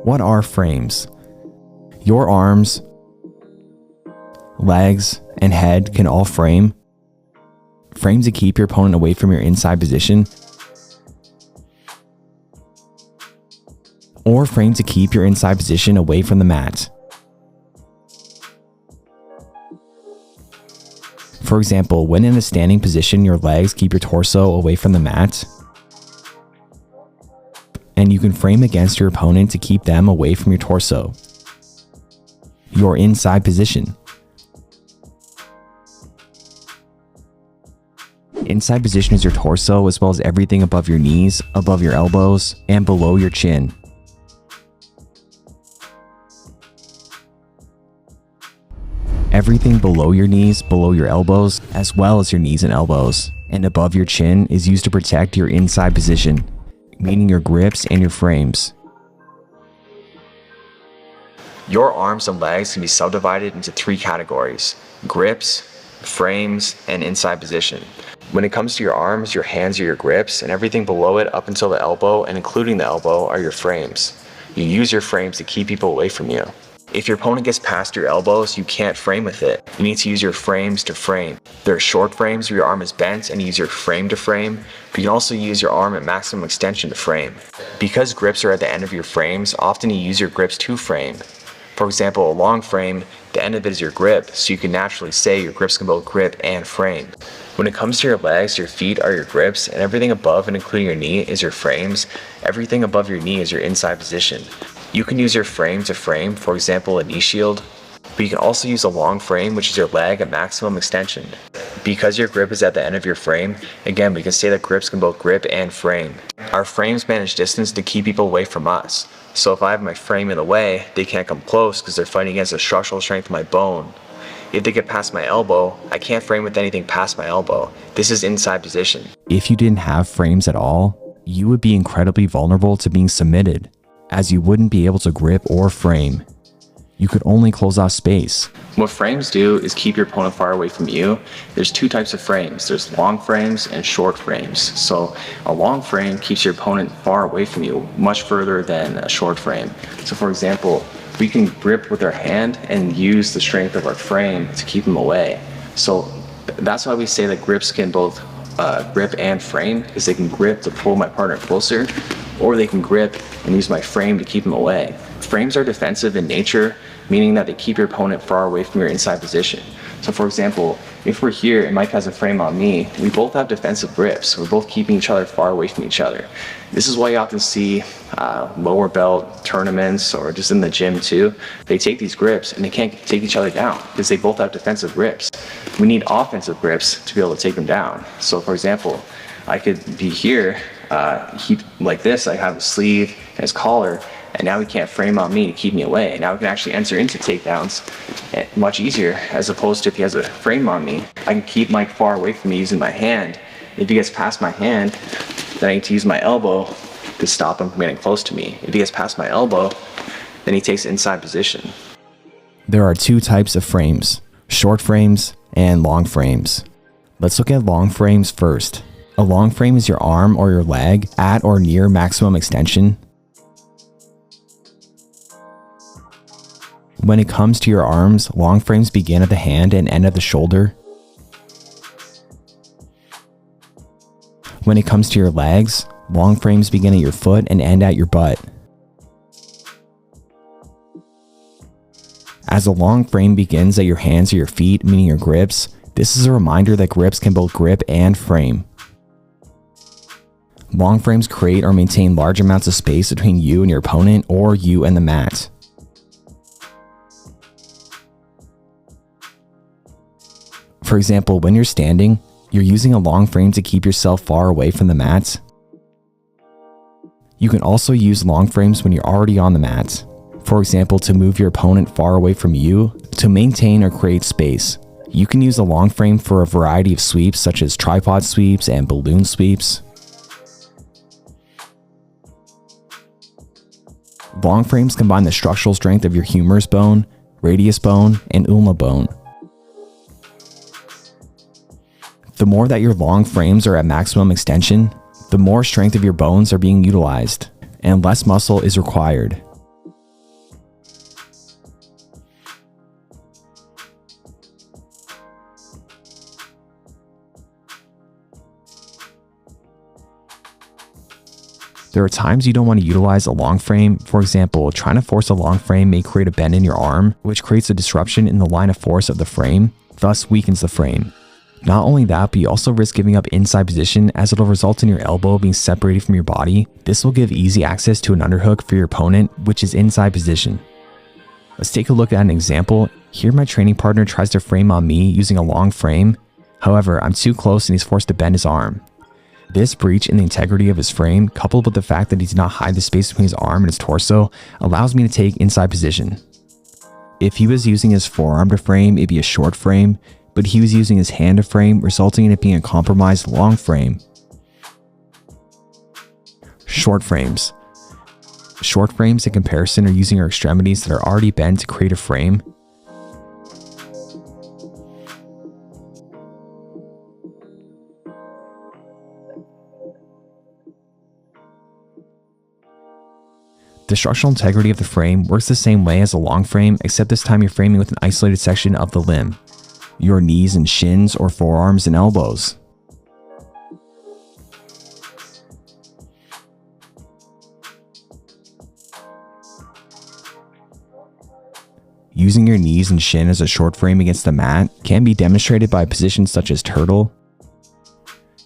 What are frames? Your arms, legs, and head can all frame. Frame to keep your opponent away from your inside position, or frame to keep your inside position away from the mat. For example, when in a standing position, your legs keep your torso away from the mat, and you can frame against your opponent to keep them away from your torso. Your inside position. Inside position is your torso as well as everything above your knees, above your elbows, and below your chin. Everything below your knees, below your elbows, as well as your knees and elbows, and above your chin is used to protect your inside position, meaning your grips and your frames. Your arms and legs can be subdivided into 3 categories: grips, frames, and inside position. When it comes to your arms, your hands are your grips, and everything below it up until the elbow and including the elbow are your frames. You use your frames to keep people away from you. If your opponent gets past your elbows, you can't frame with it. You need to use your frames to frame. There are short frames where your arm is bent and you use your frame to frame, but you can also use your arm at maximum extension to frame. Because grips are at the end of your frames, often you use your grips to frame. For example, a long frame, the end of it is your grip, so you can naturally say your grips can both grip and frame. When it comes to your legs, your feet are your grips, and everything above and including your knee is your frames. Everything above your knee is your inside position. You can use your frame to frame, for example, a knee shield, but you can also use a long frame, which is your leg at maximum extension. Because your grip is at the end of your frame, again, we can say that grips can both grip and frame. Our frames manage distance to keep people away from us. So if I have my frame in the way, they can't come close because they're fighting against the structural strength of my bone. If they get past my elbow, I can't frame with anything past my elbow. This is inside position. If you didn't have frames at all, you would be incredibly vulnerable to being submitted, as you wouldn't be able to grip or frame. You could only close off space. What frames do is keep your opponent far away from you. There's 2 types of frames. There's long frames and short frames. So a long frame keeps your opponent far away from you, much further than a short frame. So for example, we can grip with our hand and use the strength of our frame to keep them away. So that's why we say that grips can both grip and frame, because they can grip to pull my partner closer, or they can grip and use my frame to keep them away. Frames are defensive in nature, meaning that they keep your opponent far away from your inside position. So for example, if we're here and Mike has a frame on me, we both have defensive grips. We're both keeping each other far away from each other. This is why you often see lower belt tournaments or just in the gym too. They take these grips and they can't take each other down because they both have defensive grips. We need offensive grips to be able to take them down. So for example, I could be here, like this, I have a sleeve and his collar, and now he can't frame on me to keep me away. Now we can actually enter into takedowns much easier, as opposed to if he has a frame on me. I can keep Mike far away from me using my hand. If he gets past my hand, then I need to use my elbow to stop him from getting close to me. If he gets past my elbow, then he takes inside position. There are 2 types of frames, short frames and long frames. Let's look at long frames first. A long frame is your arm or your leg at or near maximum extension. When it comes to your arms, long frames begin at the hand and end at the shoulder. When it comes to your legs, long frames begin at your foot and end at your butt. As a long frame begins at your hands or your feet, meaning your grips, this is a reminder that grips can both grip and frame. Long frames create or maintain large amounts of space between you and your opponent, or you and the mat. For example, when you're standing, you're using a long frame to keep yourself far away from the mat. You can also use long frames when you're already on the mat. For example, to move your opponent far away from you, to maintain or create space. You can use a long frame for a variety of sweeps such as tripod sweeps and balloon sweeps. Long frames combine the structural strength of your humerus bone, radius bone, and ulna bone. The more that your long frames are at maximum extension, the more strength of your bones are being utilized, and less muscle is required. There are times you don't want to utilize a long frame. For example, trying to force a long frame may create a bend in your arm, which creates a disruption in the line of force of the frame, thus weakens the frame. Not only that, but you also risk giving up inside position as it'll result in your elbow being separated from your body. This will give easy access to an underhook for your opponent, which is inside position. Let's take a look at an example. Here my training partner tries to frame on me using a long frame. However, I'm too close and he's forced to bend his arm. This breach in the integrity of his frame, coupled with the fact that he did not hide the space between his arm and his torso, allows me to take inside position. If he was using his forearm to frame, it'd be a short frame, but he was using his hand to frame, resulting in it being a compromised long frame. Short frames. Short frames in comparison are using our extremities that are already bent to create a frame. The structural integrity of the frame works the same way as a long frame, except this time you're framing with an isolated section of the limb, your knees and shins or forearms and elbows. Using your knees and shin as a short frame against the mat can be demonstrated by positions such as turtle.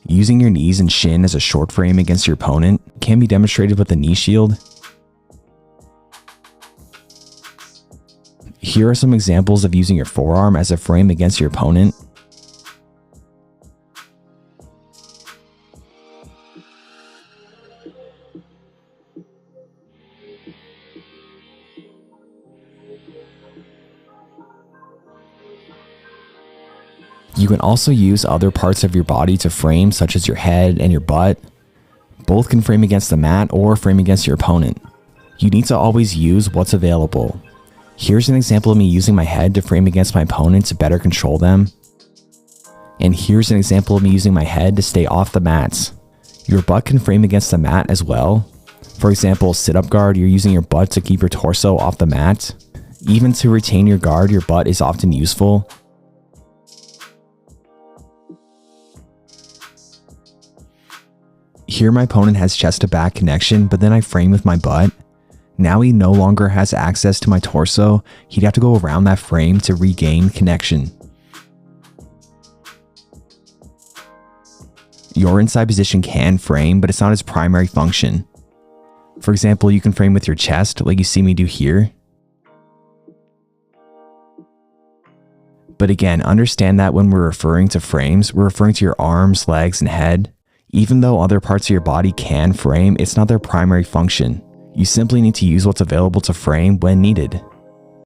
Using your knees and shin as a short frame against your opponent can be demonstrated with a knee shield. Here are some examples of using your forearm as a frame against your opponent. You can also use other parts of your body to frame, such as your head and your butt. Both can frame against the mat or frame against your opponent. You need to always use what's available. Here's an example of me using my head to frame against my opponent to better control them. And here's an example of me using my head to stay off the mats. Your butt can frame against the mat as well. For example, sit-up guard, you're using your butt to keep your torso off the mat. Even to retain your guard, your butt is often useful. Here my opponent has chest to back connection, but then I frame with my butt. Now he no longer has access to my torso. He'd have to go around that frame to regain connection. Your inside position can frame, but it's not its primary function. For example, you can frame with your chest, like you see me do here. But again, understand that when we're referring to frames, we're referring to your arms, legs, and head. Even though other parts of your body can frame, it's not their primary function. You simply need to use what's available to frame when needed.